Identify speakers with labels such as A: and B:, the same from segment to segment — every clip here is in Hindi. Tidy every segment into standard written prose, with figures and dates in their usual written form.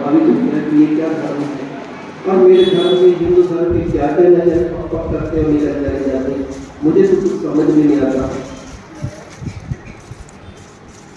A: प्रभावित होते हैं कि ये क्या धर्म है, और मेरे धर्म में, हिंदू धर्म में क्या क्या नजर पक करते हुए निकल चले जाते, मुझे तो कुछ समझ में नहीं आता।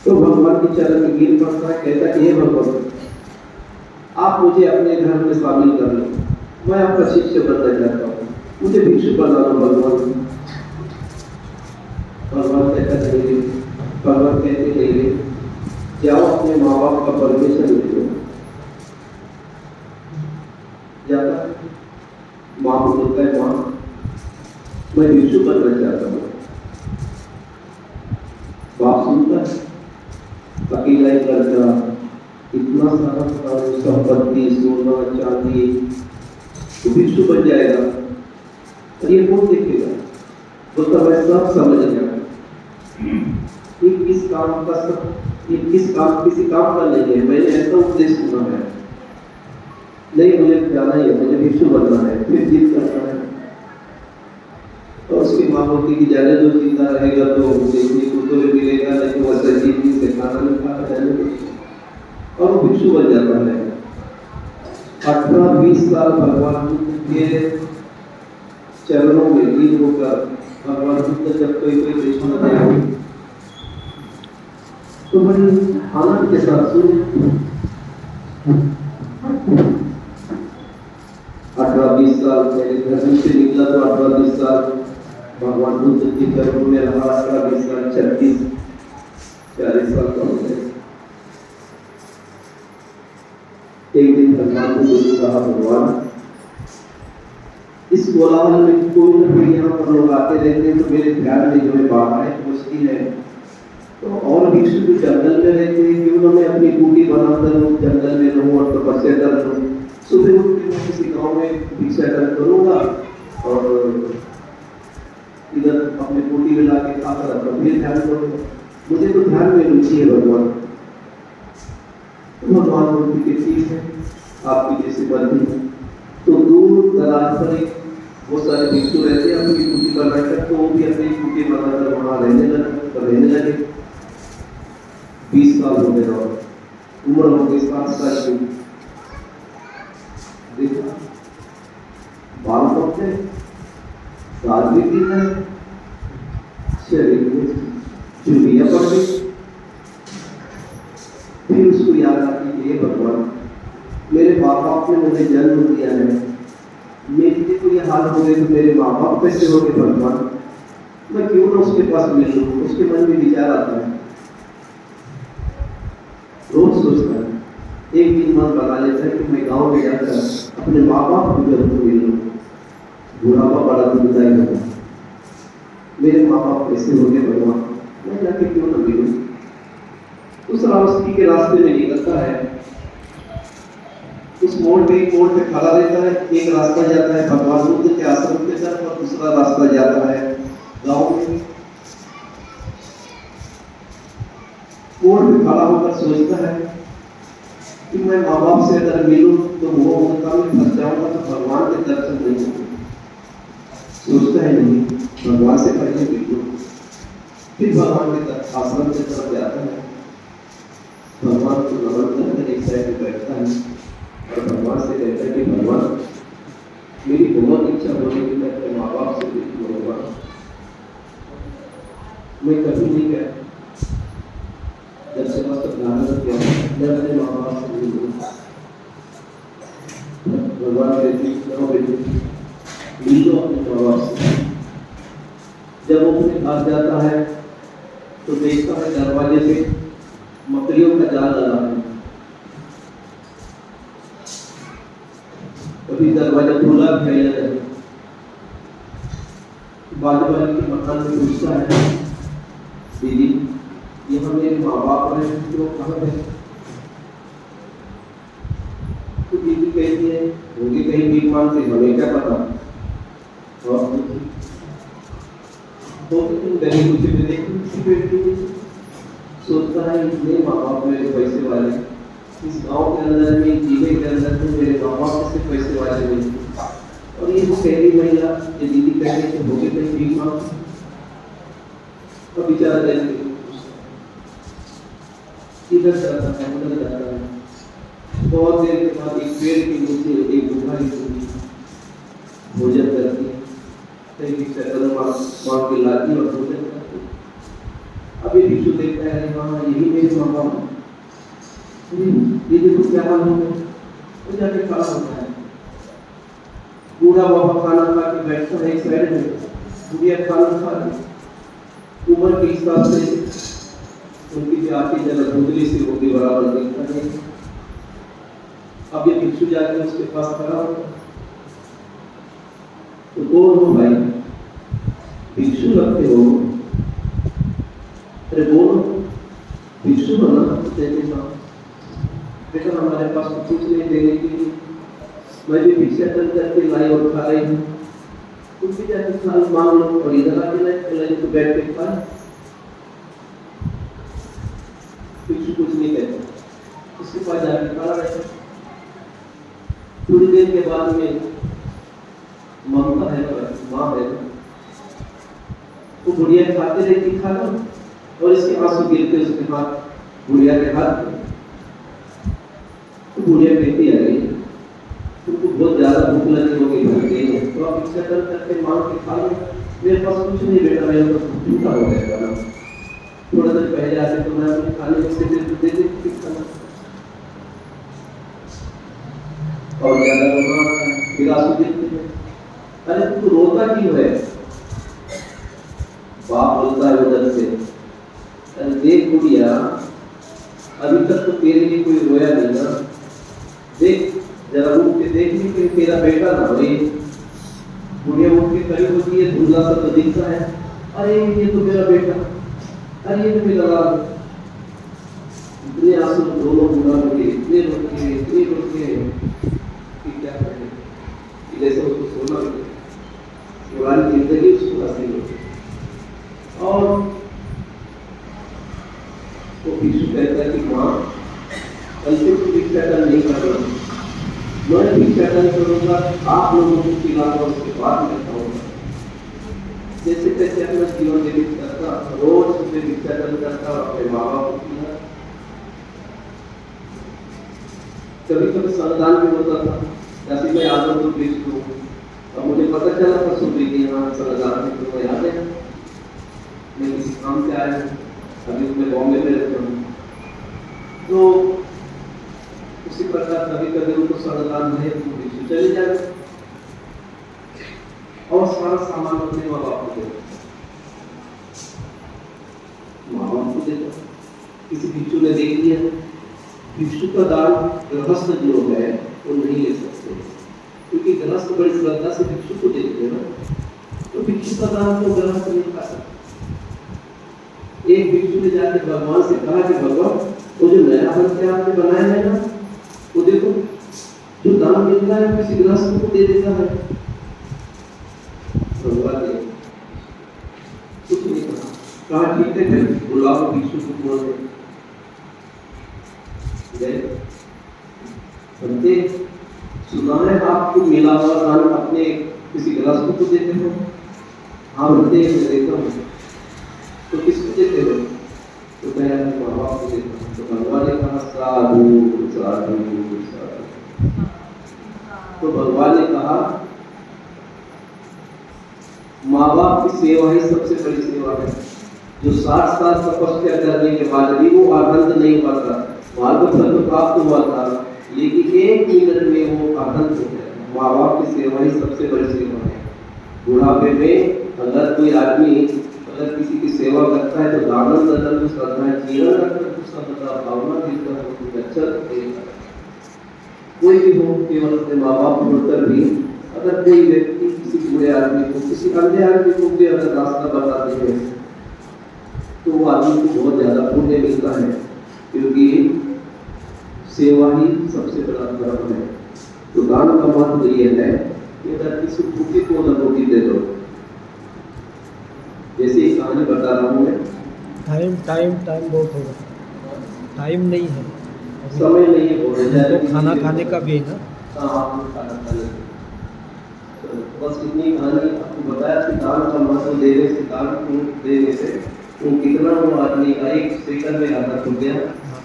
A: तो भगवान के चरण में गिर पड़ता है, कहता है हे भगवान, आप मुझे अपने धर्म में शामिल कर लो, मैं आपका शिष्य बनना चाहता हूँ, मुझे भिक्षु बना लो भगवान। भगवान कहता नहीं, भगवान कहते नहीं, जाओ अपने माँ बाप का परमिशन ले लो। जाता माँ को बोलता है, माँ मैं भिक्षु बनना चाहता हूँ। बाप सुनता है, अकेला ही लड़का, इतना सारा संपत्ति, सोना चांदी, तो भिक्षु बन जाएगा, और ये कौन देखेगा? बोलता मैं सब समझ गया, ये किस काम का सब, ये किसी काम का नहीं है, मैंने ऐसा उपदेश सुना है, नहीं मुझे जाना ही है, मुझे भिक्षु बनना है, फिर जिद करना है। तो उसकी माँ बोलती कि जाने जो जिंदा रहेगा तो देखने को तो मिलेगा, नहीं तो वैसे जीत से खाना नहीं खाता जाने, और वो भिक्षु बन जाता है। 18-20 साल भगवान बुद्ध के चरणों में लीन होकर, भगवान बुद्ध जब कोई कृष्ण देव तो बड़ी आनंद के साथ सुने। 18-20 साल पहले घर से निकला तो 18-20 साल भगवान बुद्ध के चरणों में रहा, 18-20 साल 36-40 साल का हो गए। एक दिन भगवान को बुद्ध कहा, भगवान इस कोलाहल में कोई ना कोई यहाँ पर लोग आते रहते हैं, तो मेरे ध्यान में जो है बाधाएं पहुँचती है, तो और भिक्षु भी जंगल में रहते हैं, क्यों ना मैं अपनी कुटी बनाकर जंगल में रहूं और तपस्या कर लूं। सुबह उठ के मैं किसी गाँव में भिक्षाटन करूंगा और इधर अपने कुटी में लाके खाता रहता हूँ, ध्यान करूंगा, मुझे तो ध्यान में रुचि है भगवान। तो भगवान बोलते कि ठीक है, आपकी जैसी मर्जी है। तो दूर दराज पर एक बहुत सारे भिक्षु रहते हैं, अपनी कुटी बनाकर, तो वो भी अपनी कुटी बनाकर वहाँ रहने लगे। 20 साल हो गए और उम्र हो गई 7 साल की। देखो बाल पकते, दाद भी दिन है, शरीर में चुनिया पड़ गई। फिर उसको याद आती है, भगवान मेरे माँ बाप ने मुझे जन्म दिया है, मेरे को ये हाल हो गए तो मेरे माँ बाप कैसे हो गए भगवान, मैं क्यों ना उसके पास मिल लूँ। उसके मन में विचार आता है, रोज सोचता है, एक दिन मन बना लेता है कि मैं गांव में जाकर अपने माँ बाप को जरूर मिल लूँ। बुढ़ापा बड़ा दुखदायी होगा, मेरे माँ बाप कैसे हो गए भगवान, मैं जाके क्यों ना मिलूँ। उस रास्ते के रास्ते में निकलता है, उस मोड़ पे खड़ा रहता है। एक रास्ता जाता है भगवान बुद्ध के आश्रम के तरफ और दूसरा रास्ता जाता है गांव में। मोड़ पे खड़ा होकर सोचता है कि मैं माँ बाप से अगर मिलूं तो वो उनका में फंस जाऊंगा, तो भगवान के दर्शन नहीं होंगे। सोचता है नहीं, भगवान से पहले मिलूं। फिर भगवान के आश्रम की तरफ जाता है, भगवान को नमन करके एक साइड में बैठता है और भगवान से कहता है कि भगवान मेरी बहुत इच्छा हो रही है मैं अपने माँ बाप से मिलूं। भगवान मैं कभी नहीं गया, जब से मस्त ध्यान किया मैं अपने माँ बाप से मिलूं। भगवान कहते मिलो अपने माँ बाप से। जब वो अपने घर जाता है तो देखता है दरवाजे पे मकड़ियों का जाल लगा है। कभी दरवाजा खुला फैला है, बाजू वाले के मकान में पूछता है, दीदी यहाँ मेरे माँ बाप हैं, तो कहाँ है? तो दीदी कहती है होंगे कहीं भीख मांगते, हमें क्या पता। और तो गली कुछ में देखी सोचता है इतने माँ बाप मेरे पैसे वाले, इस गांव के अंदर में जिले के अंदर में मेरे माँ बाप से पैसे वाले नहीं, और ये जो शहरी महिला ये दीदी कहते थे होगी कहीं भीख मांगते, और बेचारा इधर जाता है उधर जाता है। बहुत देर के बाद एक पेड़ के नीचे एक बुढ़ाई भोजन करती है, कई भिक्षा करो माँ के लाती और भोजन करती। अभी भिक्षु देखता है, अरे हाँ यही मेरे माँ बाप, ये देखो क्या हाल हो गया, वो जाके खड़ा होता है। बूढ़ा बाबा खाना खा के बैठता है एक साइड में, बुढ़िया खाना खा के उम्र के हिसाब से उनकी जो आती जगह धुंधली से होगी बराबर देखता नहीं। अब ये भिक्षु जाके उसके पास खड़ा होता है, तो कौन हो भाई, भिक्षु लगते हो, अरे बोलो भिक्षु बना देते ना बेटा, हमारे पास कुछ नहीं देने के लिए, मैं भी भिक्षा करके लाई और खा रही हूँ, तुम भी जाके खाल मांग लो और इधर आके लाए तो बैठ के खा। भिक्षु कुछ नहीं कहता, उसके पास जाके खड़ा रहता। थोड़ी देर के बाद में ममता है, माँ है, वो बुढ़िया खाते रहती खाना और इसके आंसू गिरते उसके हाथ बुढ़िया के हाथ में। तो बुढ़िया कहती है, तुमको बहुत ज्यादा भूख लगी होगी, भूख गई है, तो आप इच्छा कर करके मांग के खा लो, मेरे पास कुछ नहीं बेटा, मेरे पास झूठा हो गया खाना, थोड़ा देर पहले आते तो मैं अपने खाने में से दे देती खाना। और ज्यादा रोना फिर आंसू गिरते हैं, अरे तू रोता क्यों है? बाप बोलता है उधर से, अरे देख बुढ़िया, अभी तक तो तेरे लिए कोई रोया नहीं ना, देख जरा उठ के देख ली कि तेरा बेटा ना भाई। बुढ़िया उठ के खड़ी होती है, धुंधला सा तो दिखता है, अरे ये तो मेरा बेटा, अरे ये तो मेरा लाल। इतने आंसू दोनों बुढ़ा रोके, इतने रोके कि क्या करें, जैसे उसको सोना मिले, पुरानी जिंदगी उसको हंसी होती। और वो भिक्षु कहता है कि माँ कल से तो भिक्षाटन नहीं कर रहा, मैं भिक्षाटन करूंगा, आप लोगों को खिलाऊंगा, उसके बाद मैं खाऊंगा। जैसे कैसे अपना जीवन व्यतीत करता, रोज सुबह भिक्षाटन करता, अपने माँ बाप को खिला। कभी कभी संतान भी होता था, जैसे मैं आदम तो भिक्षु हूँ, अब मुझे पता चला था सुबह की यहाँ संतान में तो मैं आ गया, मैं किसी काम से आया हूँ, अभी मैं बॉम्बे में रहता हूँ। तो उसी प्रकार कभी कभी उनको संतान नहीं तो भिक्षु चले जाए और सारा सामान अपने माँ बाप को देता, माँ बाप को देता। किसी भिक्षु ने देख लिया, भिक्षु का दान गृहस्थ जो है वो नहीं ले सकते, क्योंकि गृहस्थ बड़ी श्रद्धा से भिक्षु को देते हैं ना, तो भिक्षु का दान तो गृहस्थ नहीं खा सकते। एक भिक्षु ने जाके भगवान से कहा कि भगवान वो जो नया मंदिर आपने बनाया है ना, वो देखो जो दान मिल रहा है किसी गृहस्थ को दे देता है। भगवान ने कुछ नहीं कहा ठीक है फिर बुलाओ भिक्षु को बोल दे। बनते सुना है आपको मिला हुआ दान अपने किसी गृहस्थ को देते हो? हाँ बनते मैं देता हूँ। तो किसको देते हो? तो मैं अपने माँ बाप को देता हूँ। तो भगवान ने कहा साधु साधु साधु। तो भगवान ने कहा माँ बाप की सेवा ही सबसे बड़ी सेवा है। जो 60 साल तपस्या करने के बाद भी वो आनंद नहीं हुआ था, मार्ग फल प्राप्त हुआ था, लेकिन 1 मिनट में वो आनंद हो गया। माँ बाप की सेवा ही सबसे बड़ी सेवा है। बुढ़ापे में अगर कोई आदमी अगर किसी की सेवा करता है तो दानव नजर कुछ करता है, जीवन रखकर कुछ करता है, भावना देता है, कुछ अच्छा देता है। कोई भी हो, केवल अपने माँ बाप छोड़कर भी अगर कोई व्यक्ति किसी बूढ़े आदमी को, किसी अंधे आदमी को भी अगर रास्ता बताते हैं तो वो आदमी को बहुत ज्यादा पुण्य मिलता है, क्योंकि सेवा ही सबसे बड़ा धर्म है। तो दान का महत्व ये है कि अगर किसी भूखे को न रोटी दे दो, जैसे ही कहानी बता रहा हूँ मैं।
B: टाइम बहुत होगा, टाइम नहीं है,
A: समय नहीं है, बोल रहे
B: तो खाना खाने का भी है ना।
A: हाँ खाना खाने तो बस इतनी कहानी आपको बताया कि दान का महत्व देने से, दान देने से वो कितना वो आदमी का 1 सेकंड में आधा टूट गया।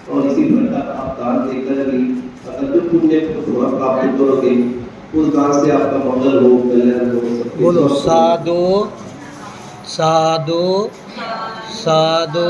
A: और इसी प्रकार आप दान देकर भी अगर जो पुण्य थोड़ा प्राप्त करोगे उस दान से आपका मंगल हो, कल्याण हो, सबके
B: बोलो
A: स्वस्थ हो।
B: साधु साधु साधु